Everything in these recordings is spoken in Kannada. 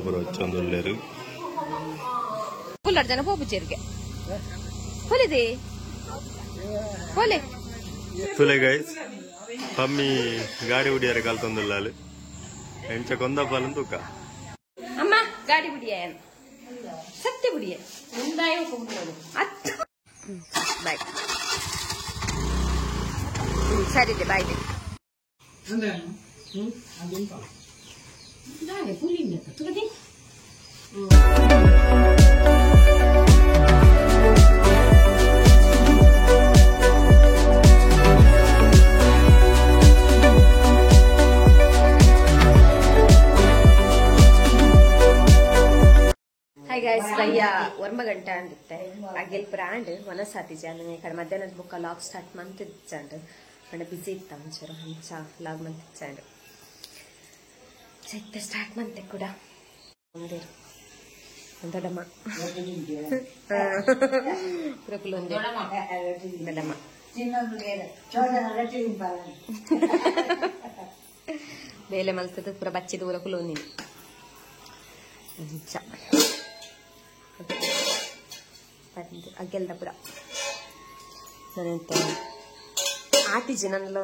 ಬರೋ ಚಂದಲ್ಲೇರು పుల్లడు జన పోపు చెరిగే పోలేదే పోలే ತುಲೆ ಗೈಸ್ ಪಮ್ಮಿ ಗಾಡಿ ಹುಡಿಯಾರೆ ಕಲ್ತೊಂದುಲ್ಲಾಲು ಎಂಚ ಕೊಂದ ಪಾಲನ್ ತೂಕ ಅಮ್ಮ ಗಾಡಿ ಬಿಡಿಯ ಸತ್ಯ ಬಿಡಿಯ ಮುಂದಾಯ ಕುಂಬಳೋದು ಅತ್ತು ಬಾಯ್ ಸರಿ ಇದೆ ಬಾಯ್ ದಾನೆ ಪುಲಿಂದ ತುಗದಿ हाय गाइस भैया वर्म गंटा अंते अगेल ब्रांड वनसाती जान इकड़ मध्याह्न बुक लाग स्टार्ट मंत इच्चांड मन बिजी इत्ता मंचूर हंचा लाग मंत इच्चांड चैत्य स्टार्ट मंते कुडा उंदेर दडम प्रकुल उंदेर दडम बेले मल्तद पुरा बच्चे दूरकुल उन्नी हंचा अगेल्दपुर आती जनला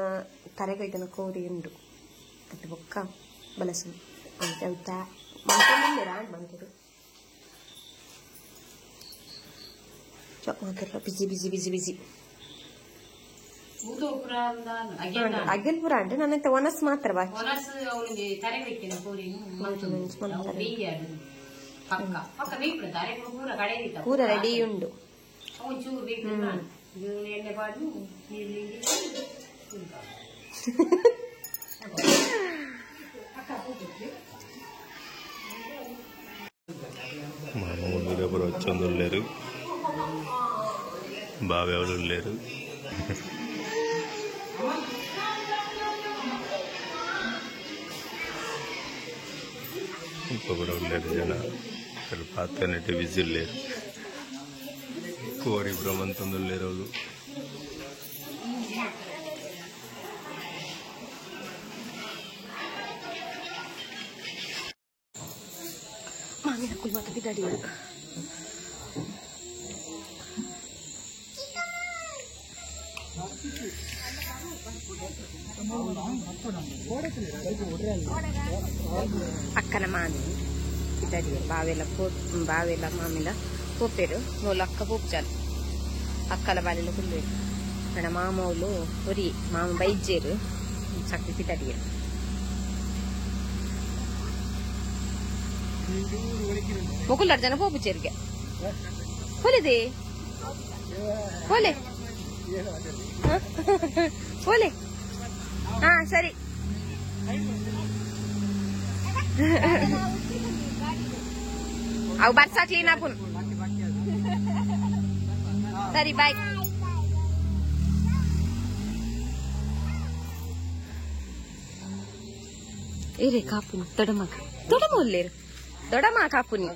तरेगैतन कोरी उंडु अट्टु बोक्क बलसु अंते अंत माताडुंडे रांड मंकेरु चो माकेरलो बिजी बिजी बिजी बिजी ಊದೋಪುರ ಅಂದ ಅಗೆಲ್ಪುರ ಅಂದ್ರೆ ನನ್ನಂತ ವನಸ್ ಮಾತ್ರ ಬಾಕಿ ವನಸ್ ಅವನಿಗೆ ತರೆಗೈತನ ಕೋರಿ ಮಂತು ಬೇಯಾಡು ಪಕ್ಕ ಪಕ್ಕ ಬೇಯಿಪುರ ತರೆ ಪೂರ ಕಡೆ ಇತ್ತ ಪೂರ ರೆಡಿ ಉಂಡು ಅವನು ಚೂರು ಬೇಯಿಪುರ ನೀನು ಎಣ್ಣೆ ಬಾಡು ನೀರಿಗೆ ಮಾಮೂಲು ಬರೋ ಚಂದಲ್ಲೇರು ಬಾವೆವಳು లేరు ఇంకొకరు లేరు జన ఇక్కడ పాతనట్టు విజిల్ లేరు కోరి బ్రహ్మంతంలో లేరు వాళ్ళు మామి నకుల్ మాత బిడ్డాడి అక్కన మామి ఇద్దరి బావేల మామిల పోపారు వాళ్ళు అక్క పోపుచారు అక్కల బాలిలో కుళ్ళారు మన మామూలు ఒరి మామ బైజ్జేరు చక్కటి పిట్టడిగారు ముకుళ్ళు జన పోపు చెరిగా పోలేదే పోలే పోలే సరే ಅವು ಬರ್ಸಾ ಕ್ಲೀನ್ ಆಪುನ್ ಸರಿ ಬಾಯ್ ಏರೆ ಕಾಪುನ್ ದೊಡಮ ಉಲ್ಲೇರು ದೊಡಮ ಕಾಪುನಿ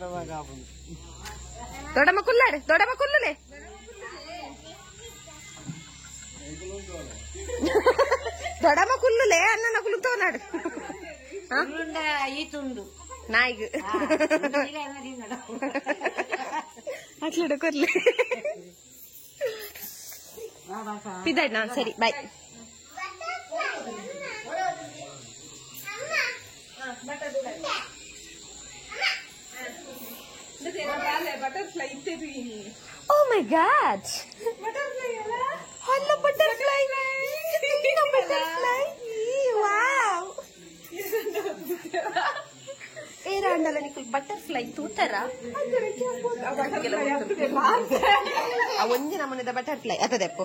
ದೊಡಮ ಕುಲ್ಲಾರೆ ದೊಡಮ ಕುಲ್ಲುಲೆ దొడమ కుళ్ళులే అన్న నకులుతో ఉన్నాడు ఈతుండు నాయకు అట్లా కొర్లే పిదాడు సరే bye butterfly oh my god hello butterfly wow era andala nikul butterfly tutara a onje namanida butterfly ata deppo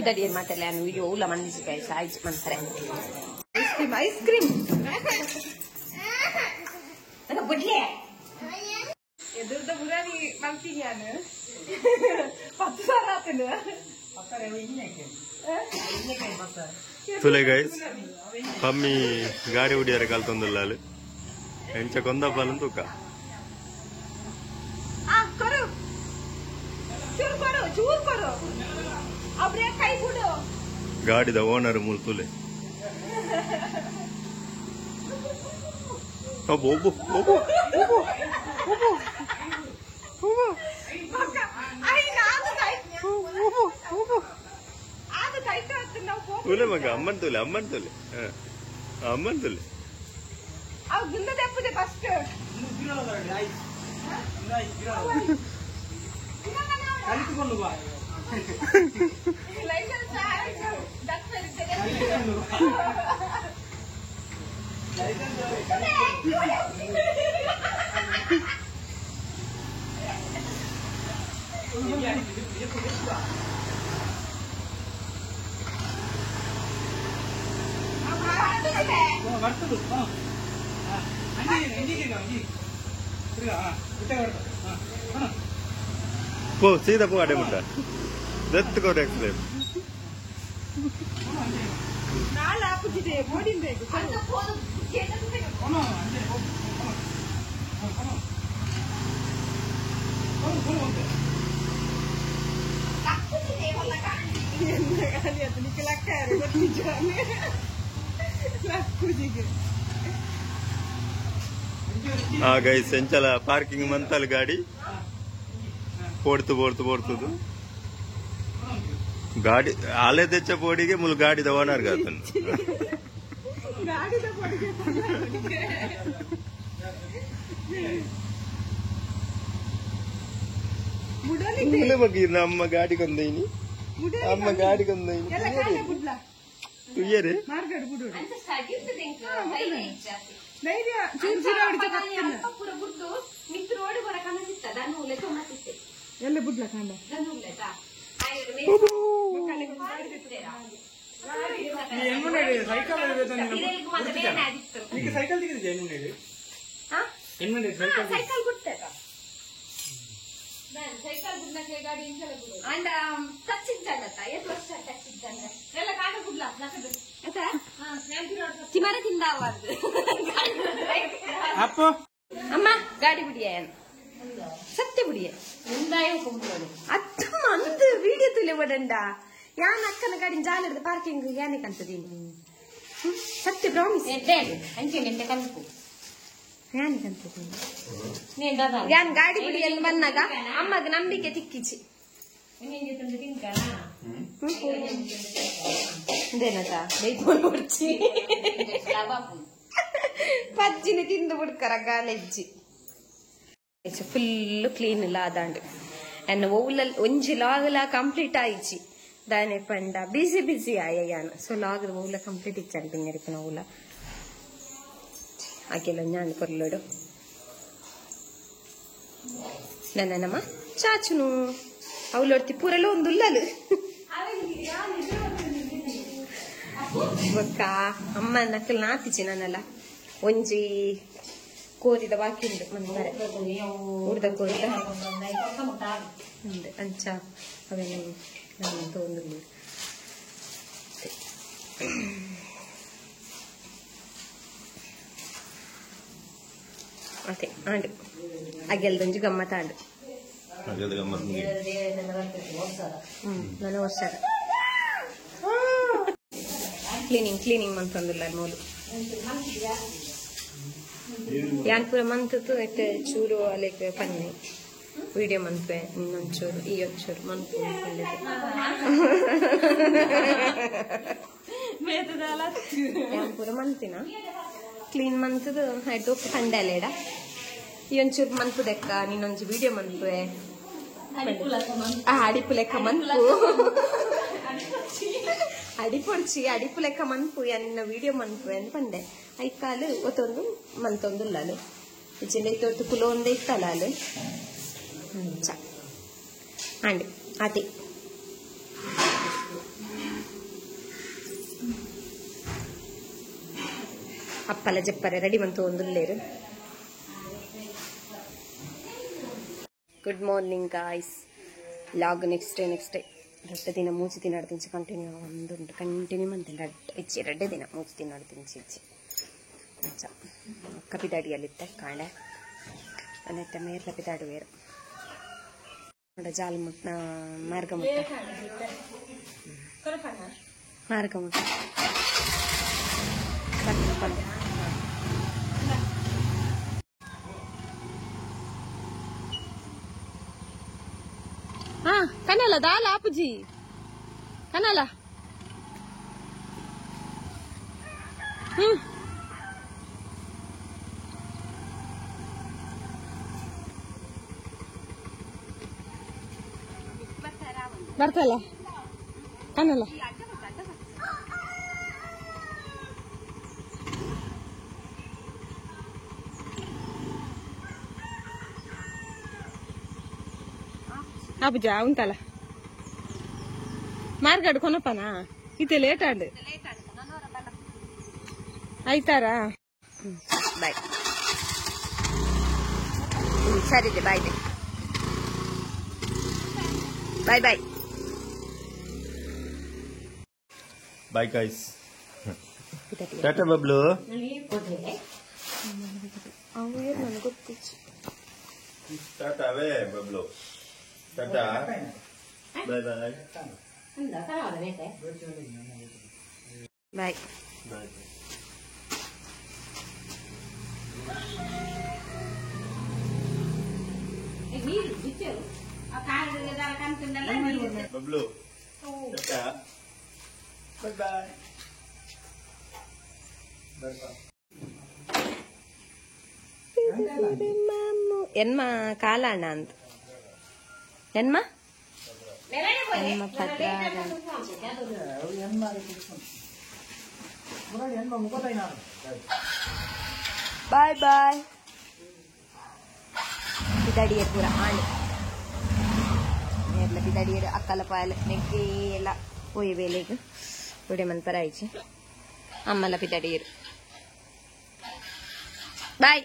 idadi en matale anu video ulla mandisi guys size mantare ice cream ana budle edurda burani maltiyana ತುಲೆ ಗೈಸ್ ಪಮ್ಮಿ ಗಾಡಿ ಹುಡಿಯಾರೆ ಕಲ್ತೊಂದುಲ್ಲಾಲು ಎಂಚ ಕೊಂದ ಪಾಲನ್ ತೂಕ ಗಾಡಿದ ಓನರ್ ಮೂಲ್ ತುಲೆ ಮಗ ಅಮ್ಮನ್ ತೋಲೆ ಪೋ ಸೀದಾ ಪೋ ಅಡೆ ಮುಟ್ಟ ದತ್ತು ಎಕ್ಸ್ಲೇಮ್ ಗೈಸ್ ಎಂಚಲ ಪಾರ್ಕಿಂಗ್ ಮಂತಲ್ ಗಾಡಿ పోడుతూ గాడి ఆలే తెచ్చే పోడికి ములు గాడి ఓనర్ కాదు అమ్మ గాడి కొందైని అమ్మ గాడి కొందైని ತುಯ್ಯರೆ ಎಲ್ಲ ಬುಡ್ಲ ಕಾಂಡ ಸೈಕಲ್ అండ్ టచ్ ఇచ్చాడట ఎట్ ವರ್ಷ టచ్ ఇచ్చాడ ಎಲ್ಲ ಕಾಡ ಗುಡ್ಲ ನಕದು ಅತಾ ಚಿಮರ ತಿಂದಾವಾರ್ದು ಅಪ್ಪ ಅಮ್ಮ ಗಾಡಿ ಬಿಡಿಯೇನ್ ಸತ್ಯ ಬಿಡಿಯೇ ಮುಂದಾಯ ಕೊಂಬುಗಳು ಅತ್ತಮ್ಮ ಅಂದು ವಿಡಿಯೋ ತುಲೆ ಬಡಂಡ ಯಾನ ಅಕ್ಕನ ಗಾಡಿ ಜಾಲದ ಪಾರ್ಕಿಂಗ್ ಯಾನೆ ಕಂತದೀನಿ ಸತ್ಯ ಪ್ರಾಮಿಸ್ ಎಡ್ಡೆ ಅಂಚೆ ನೆಂಟೆ ಕಲ್ಪು ಯಾನೆ ಕಂತದೀನಿ ನೀನ್ ದಾದಾ ಯಾನ್ ಗಾಡಿ ಬಿಡಿಯಲ್ಲಿ ಬಂದಾಗ ಅಮ್ಮಗ ನಂಬಿಕೆ ತಿಕ್ಕಿಚಿ ನಿಂಗೆ ತಂದು ತಿಂಕಣ ಇದೇನತ ಬೈಕೊಂಡು ಬಿಡ್ಚಿ ಪಜ್ಜಿನ ತಿಂದು ಬಿಡ್ಕರ ಗಾಲೆಜ್ಜಿ ಫುಲ್ ಕ್ಲೀನ್ ಇಲ್ಲ ಅದಾಂಡ್ ಎನ್ನ ಓಲಲ್ ಒಂಜಿ ಲಾಗಲ ಕಂಪ್ಲೀಟ್ ಆಯ್ಚಿ ದಾನೆ ಪಂಡ ಬಿಸಿ ಆಯ್ಯಾನ ಸೊ ಲಾಗದ ಓಲ ಕಂಪ್ಲೀಟ್ ಇಚ್ಚಾನ ಪಿಂಗರಿಪಿನ ಓಲ ಆಕೆಲ್ಲ ನಾನು ಕೊರ್ಲೋಡು ನನ್ನಮ್ಮ ಚಾಚುನು ಅವಳೊಡ್ತಿ ಪೂರಲ್ಲ ಒಂದು ಉಲ್ಲಲು ಬೊಕ್ಕ ಅಮ್ಮ ನಕ್ಕಲ್ ನಾತಿಚಿ ನನ್ನಲ್ಲ ಒಂಜಿ ಕೋರಿದ ಬಾಕಿ ಉಂಟು ಮಂದರೆ ಉಡ್ದ ಕೋರಿದ ಅಂಚ ಅವೇನು ನಾನು ತೊಂದಿಲ್ಲ ಅದೇ ಆಂಡು ಅಗೆಲ್ದೊಂಜಿ ಗಮ್ಮತ್ತ ಆಂಡು ನನ್ನ ವರ್ಷ ಕ್ಲೀನಿಂಗ್ ಮಂತಂದಿಲ್ಲ ಮೂಲು ಯಾನ್ ಪೂರ ಮಂತದ್ದು ಎತ್ತೆ ಚೂರು ಅಲೆಗೆ ಪನ್ನೆ ವಿಡಿಯೋ ಮಂತ್ವೆ ಇನ್ನೊಂಚೂರು ಈ ಒಂಚೂರು ಮಂತು ಯಾನ್ ಪೂರ ಮಂತಿನ ಕ್ಲೀನ್ ಮಂತದ್ದು ಆಯ್ತು ಪಂಡಲೇಡ ಈ ಒಂಚೂರು ಮಂತು ದೆಕ್ಕ ನೀನೊಂಚು ವಿಡಿಯೋ ಮಂತ್ವೆ ಅಡಿಪು ಲೆಕ್ಕ ಮಂತು ಅಡಿಪು ಲೆಕ್ಕ ಮಂತು ಎನ್ನ ವಿಡಿಯೋ ಮಂತ್ವೆ ಅಂತ ಪಂಡೆ ಐಕಾಲು ಒತ್ತೊಂದು ಮಂತೊಂದುಲ್ಲಾಲು ಇಚ್ಚಿಂದ ಇತ್ತೊತ್ತು ಕುಲ ಒಂದೇ ಇತ್ತಲ್ಲ ಅಲ್ಲಿ ಚ ಅಂಡಿ ಅತಿ ಅಪ್ಪಲ ಜಪ್ಪರೆ ರೆಡಿ ಮಂತು ಒಂದುಲ್ಲೇರು ಗುಡ್ ಮಾರ್ನಿಂಗ್ ಗಾಯ್ಸ್ ಲಾಗ್ ನೆಕ್ಸ್ಟ್ ಡೇ ರಡ್ಡ ದಿನ ಮೂಜಿ ದಿನ ಅಡ್ದಿಂಚಿ ಕಂಟಿನ್ಯೂ ಒಂದುಂಟು ಕಂಟಿನ್ಯೂ ಮಂತಿನ ರಡ್ಡೆ ದಿನ ಮೂಜಿ ದಿನ ಅಡ್ದಿಂಚಿ ಇಚ್ಚಿ ಅಂಚ ಅಕ್ಕ ಪಿದಾಡಿಯಲ್ಲಿತ್ತೆ ಕಾಂಡೆ ಅನ್ನತ್ತೆ ಮೇರ್ಲ ಪಿದಾಡು ವೇರು ನೋಡ ಜಾಲ್ ಮುಟ್ಟ ಮಾರ್ಗಮುಟ್ಟ ಹಾ ಕನಲ ದಾಲ ಅಪ್ಪುಜಿ ಕನಲ ಬರ್ತಲ್ಲ ಕನಲ అబ్బుజ ఉంటలా మార్గాడు కొనపనా ఇది లేట్ అండి అయితారా బాయ్ సరే bye bye bye Bye guys. Tata Bablu. Tata we Bablu. Tata. Bye bye. Bye. Bye. Bablu. Tata. Bye bye. Bye bye. ಎನ್ಮ ಕಾಲಣ್ಣ ಅಂತ ಎನ್ಮ ಎನ್ಮ ಪತ್ರ ಬಾಯ್ ಬಾಯ್ ಬಿದಡಿಯರ್ ಪೂರ ಆಣಿ ಎಲ್ಲ ಬಿದಡಿಯರ್ ಅಕ್ಕಲ ಪಾಯಲ ನೆಕ್ಕಿ ಎಲ್ಲ పోయే వేలేకు ఇప్పుడేమని పరాయిచి అమ్మల పిల్లడీరు బాయ్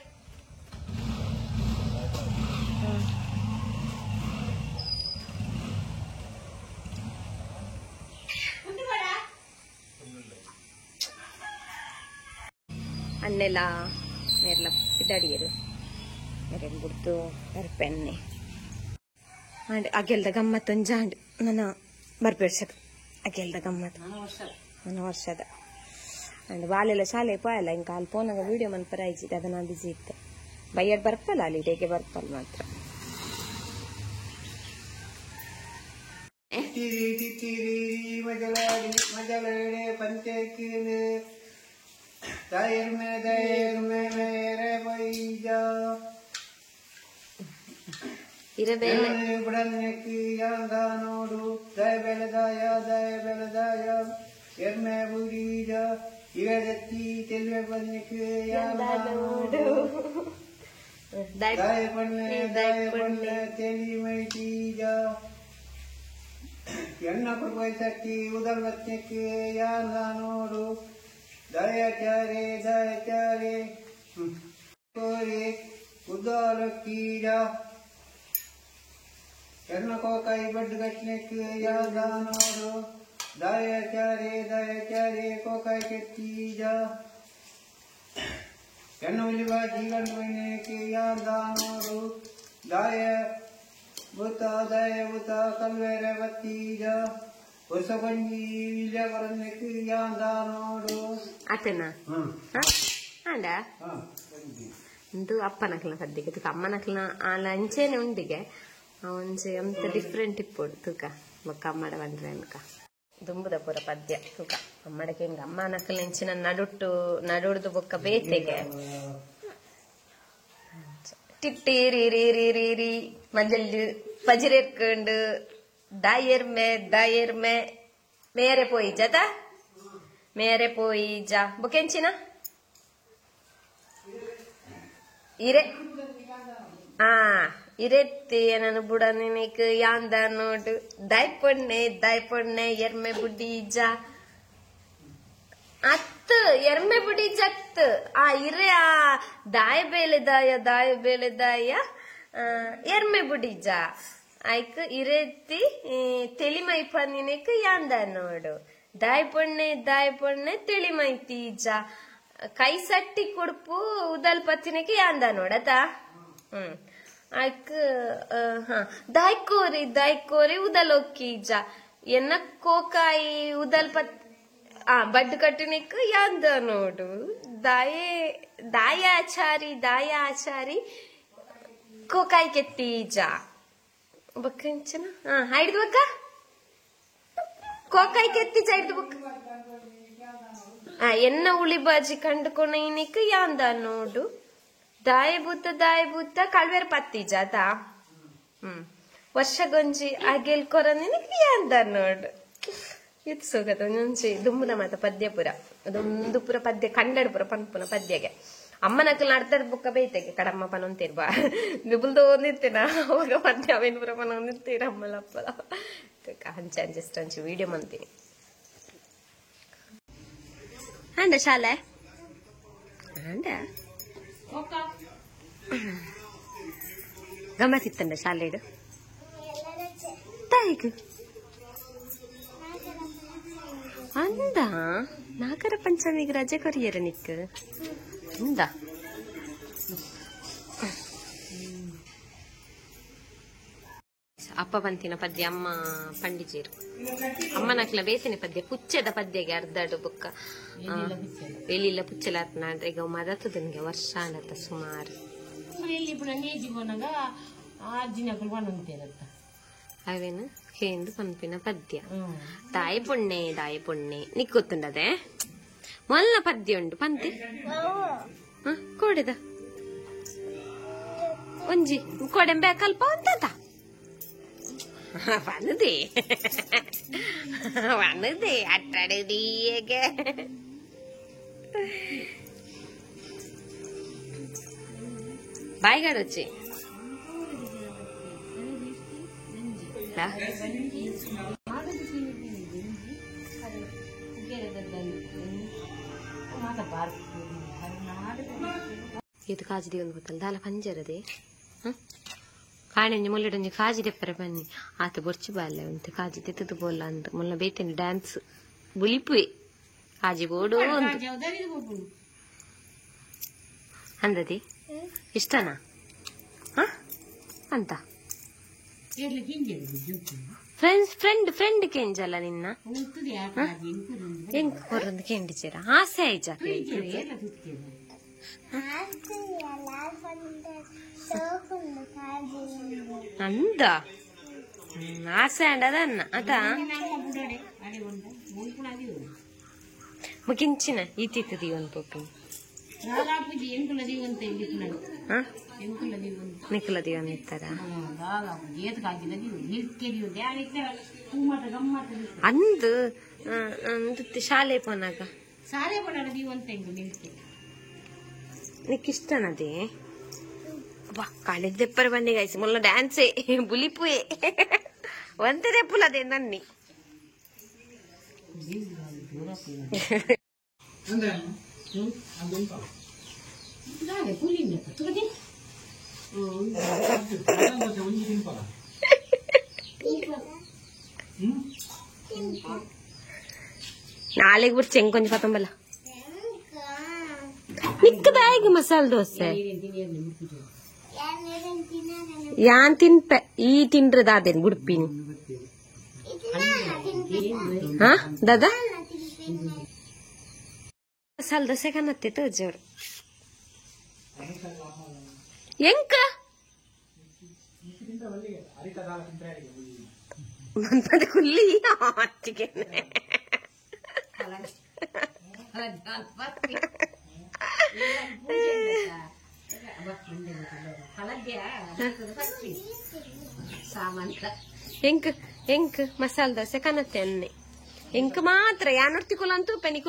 అన్నెలా నేర్ల పిల్లడీరు मेरे बुर्दो मेरे पेन्ने अंड अगेल्द गम्मत जांड ನನ್ನ ಬರ್ಬೇಡ್ಸದು ಅಗೆಲ್ದ ಗಮ್ಮತ್ ನನ್ನ ವರ್ಷದ ಅಂಡ್ ಬಾಲೆಲ್ಲ ಶಾಲೆ ಪೋಯಲ್ಲ ಇಂಕ ಅಲ್ಲಿ ಫೋನಾಗ ವಿಡಿಯೋ ಮನ್ ಪರಾಯಿಸಿದೆ ಅದನ್ನ ಬಿಸಿ ಇತ್ತು ಬೈಯಡ್ ಬರ್ಪಲ್ಲ ಅಲ್ಲಿ ಡೇಗೆ ಬರ್ಪಲ್ ಮಾತ್ರ ಮಜಲಾಡಿ ಪಂಚಾಯತ್ಕಿನ दायर में मेरे भैया ಇರಬೇಲೆ ಬುಡನ್ನೆಕ್ಕಿ ಯಾಂದ ನೋಡು ದಯ ಬೆಳೆದಾಯ ಎಮ್ಮೆ ಬುಡೀಜ ಇವೆದೆತ್ತಿ ತೆಲ್ವೆ ಬನ್ನೆಕ್ಕಿ ಯಾಂದ ನೋಡು ದಯ ಪಣ್ಣೆ ತೆಲಿ ಮೈತೀಜ ಎಣ್ಣ ಕುರ್ಬೈ ತಟ್ಟಿ ಉದಲ್ ಬತ್ನೆಕ್ಕಿ ಯಾಂದ ನೋಡು ದಯಚಾರೆ ಕೋರಿ ಉದಾರ ಕೀಡ ಎನ್ನ ಕೋಕಾಯಿ ಬಡ್ಡು ಗಟ್ಲೆಕ್ಕೆ ಯಾದ ನೋಡು ದಯಚಾರೆ ಕೋಕಾಯಿ ಕೆತ್ತೀಜ ಎನ್ನ ಉಲಿವ ಜೀವನ ಮೈನೇಕೆ ಯಾದ ನೋಡು ದಯ ಭೂತ ಕಲ್ವೇರೆ ಬತ್ತೀಜ ಹೊಸ ಬಂಜಿ ವಿಜಯ ಬರನ್ನೆಕ್ಕೆ ಯಾದ ನೋಡು ಅತ್ತನ ಆಂಡ ಇಂದು ಅಪ್ಪನಕ್ಲ ಸದ್ಯಕ್ಕೆ ತುಕ ಅಮ್ಮನಕ್ಲ ಆಲ ಅಂಚೆನೆ ಉಂಡಿಗೆ ಒಂಚೆ ಎಂತ ಡಿಫ್ರೆಂಟ್ ಇಪ್ಪೋಡು ತೂಕ ಬೊಕ್ಕ ಅಮ್ಮಡ ಬಂದ್ರೆ ಅನ್ಕ ದುಂಬುದ ಪೂರ ಪದ್ಯ ತೂಕ ಅಮ್ಮಡಕ್ಕೆ ಹಿಂಗ ಅಮ್ಮನಕ್ಲ ಇಂಚಿನ ನಡುಡ್ದು ಬೊಕ್ಕ ಬೇತೆಗೆ ಟಿಟ್ಟಿರಿ ಮಂಜಲ್ಲಿ ಪಜಿರೆರ್ಕಂಡು दायर में मेरे पोई जाता मेरे पोई जा बुकेंचिना इरे इरेत्ती ननु बुडने निक यांदा नोट दाय पड़ने यर्मे बुड्डी जा अत्त यर्मे बुड्डी जत्त इरे दाय बेले दाय यर्मे बुड्डी जा आयक इरेत्ती तेलिमೈ पन्निनेक यांद नोडु दाय पड़ने तेलिमೈ तीजा कई सट्टी कुड़पु उदल पत्तिनेक यांद नोडता आयक दाय कोरी उदल ओक्कीजा एन्न कोकाई उदल पत् ಬಡ್ ಕಟ್ಟನಿಕ್ ಯಾಂದ ನೋಡು ದಾಯಾಚಾರಿ ಕೋಕಾಯಿ ಕೆತ್ತೀಜ ಬಕ್ಕಂಚನ ಹಿಡ್ದು ಬಕ್ಕ ಕೋಕಾಯಿ ಕೆತ್ತೀಜ ಹಿಡ್ದು ಬಕ್ಕ ಎನ್ನ ಉಳಿ ಬಾಜಿ ಕಂಡುಕೊನಿಕ್ ಯಾಂದ ನೋಡು ದಾಯಭೂತ ಕಳ್ವೇರ್ ಪತ್ತೀಜ ಅದಾ ವರ್ಷಗೊಂಜಿ ಆಗೆಲ್ ಕೊರನಿಕ್ ಯಾಂದ ನೋಡು ಇದು ಸೋಗದ ಒಂದೊಂಚಿ ದುಂಬುನ ಮಾತ ಪದ್ಯ ಪುರ ಅದೊಂದು ಪುರ ಪದ್ಯ ಕಂಡಡ್ ಪುರ ಪನ್ಪುನ ಪದ್ಯಗೆ ಅಮ್ಮನಕ್ಕಲ್ ನಡ್ತದ ಬುಕ್ಕ ಬೈತೆಗೆ ಕಡಮ್ಮ ಪನೊಂತೀರ್ಬ ಬಿಬುಲ್ದು ಓದಿರ್ತೇನ ಅವಾಗ ಪದ್ಯ ಅವೇನ್ ಪುರ ಪನ ಓದಿರ್ತೀರ ಅಮ್ಮಲಪ್ಪಲ ಹಂಚೆ ಜಸ್ಟ್ ಹಂಚಿ ವಿಡಿಯೋ ಮಂತೀನಿ ಅಂಡ ಶಾಲೆ ಅಂಡ ಗಮ್ಮತ್ತಿತ್ತಂಡ ಶಾಲೆಡು ತಾಯಿಗೂ ಅಂದ ನಾಗರ ಪಂಚಮಿಗೆ ರಜೆ ಕೊರಿಯರ ನಿಕ್ ಅಂದ ಅಪ್ಪ ಪಂತಿನ ಪದ್ಯ ಅಮ್ಮ ಪಂಡಿಜೇರು ಅಮ್ಮನಕ್ಲ ಬೇಸಿನ ಪದ್ಯ ಪುಚ್ಚದ ಪದ್ಯಗೆ ಅರ್ಧಡು ಬುಕ್ಕ ಎಲ್ಲಿಲ್ಲ ಪುಚ್ಚಲ ಆತ್ನಾಡ್ರೆ ಈಗ ಮದತದನ್ಗೆ ವರ್ಷ ಅನ್ನತ್ತ ಸುಮಾರು ಅವೇನು ಕೇಂದು ಪಂಪಿನ ಪದ್ಯ ದಾಯಿ ಪುಣ್ಣೆ ನಿಕ್ ಗೊತ್ತುಂಡದೆ ಮೊಲ್ಲ ಪದ್ಯ ಉಂಡು ಪಂತಿ ಕೋಡೆದ ಒಂಜಿ ಕೋಡೆಂಬೆ ಕಲ್ಪ ಅಂತ ವನದೆ ಅಟ್ಟಡಿಗೆ ಬಾಯಿಗಾಡೊಚ್ಚಿ ಇದು ಕಾಜಿದಿ ಒಂದು ಗೊತ್ತಲ್ಲ ದಾಲ ಪಂಜರದೆ ಕಾಣೆಂಜಿ ಮುಲ್ಲಡಂಜಿ ಕಾಜಿ ತೆಪ್ಪರೆ ಬನ್ನಿ ಆತ ಬೊರ್ಚಿ ಬಾಲ್ಯ ಉಂಟು ಕಾಜಿ ತೆತ್ತದು ಬೋಲ್ಲ ಅಂತ ಮುಲ್ಲ ಬೇತೇನೆ ಡ್ಯಾನ್ಸ್ ಬುಲಿಪುವೆ ಕಾಜಿ ಬೋಡು ಅಂದದಿ ಇಷ್ಟನಾ ಅಂತ ಫ್ರೆಂಡ್ ಕೆಂಜಲ್ಲ ನಿನ್ನ ಹೆಂಗ್ ಹೊರೊಂದು ಕೆಂಡಿಚೇರ ಆಸೆ ಆಯ್ಜ ಅಂದ ಆಸೆ ಅಂಡದನ್ನ ಅದ ಮುಗಿಂಚಿನ ಈತಿತ್ತದಿ ಒಂದು ಪೋಪಿ ನಿಕ್ಕಲದಿ ಒಂದು ಇತ್ತಾರ ಅಂದು ಶಾಲೆ ಪೋನಾಗ ನಿಕ್ಕಿಷ್ಟನದೇ ಕಾಲೇಜ್ ದೆಪ್ಪರ ಬನ್ನಿ ಗಾಯ್ಸಿ ಮೊಲ್ಲ ಡ್ಯಾನ್ಸೇ ಬುಲಿಪುಯೆ ಒಂದೇ ದೆಪ್ಪುಲದೆ ನನ್ನಿ ನಾಳೆಗೆ ಬಿಡ್ಚೆ ಹೆಂಗ್ ಕೊಂಚ ಪತ್ತಂಬಲ್ಲ ನಿಕ್ಕದಾಗಿ ಮಸಾಲೆ ದೋಸೆ ಯಾನ್ ತಿನ್ಪೆ ಈ ತಿನ್ರದಾದೇನು ಗುಡ್ಪಿನಿ ಹಾ ದಾದಾ ಮಸಾಲೆ ದೋಸೆ ಕನ್ನತ್ತೆ ತೋಜೋರು ಎಂಕ ಕುಲ್ಲಿ ಅತ್ತಿಗೆ ಎಂಕ್ ಮಸಾಲೆ ದೋಸೆ ಕನ್ನತ್ತೆ ಅನ್ನೆ ಎಂಕ್ ಮಾತ್ರ ಯಾನೊರ್ತಿ ಕುಲ ಅಂತೂ ಪೆನಿ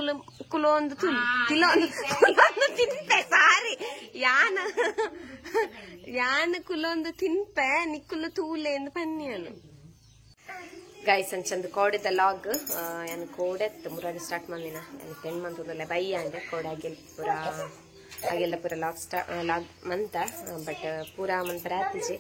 ಕುಲೋ ಒಂದು ತಿನ್ಪೆ ಸಾರಿ ಯಾನ ಕುಲೊಂದು ತಿನ್ಪೆ ನಿಕ್ಕುಲು ತೂಲೆ ಎಂದು ಪನ್ಯನು ಗೈಸ್ ಅಂಚಂದ ಕೋಡೆದ ಲಾಗ್ ಯಾನು ಕೋಡೆತ್ತು ಮುರಾಡಿ ಸ್ಟಾರ್ಟ್ ಮಾಡಿನ ಪೆಣ್ ಮಂತದಲ್ಲ ಬಯ್ಯ ಅಂದ್ರೆ ಕೋಡೆ ಆಗಿಲ್ಲ ಪೂರ ಲಾಗ್ ಮಂತ ಬಟ್ ಪೂರಾ ಮಂತ್ ರಾತ್ರಿ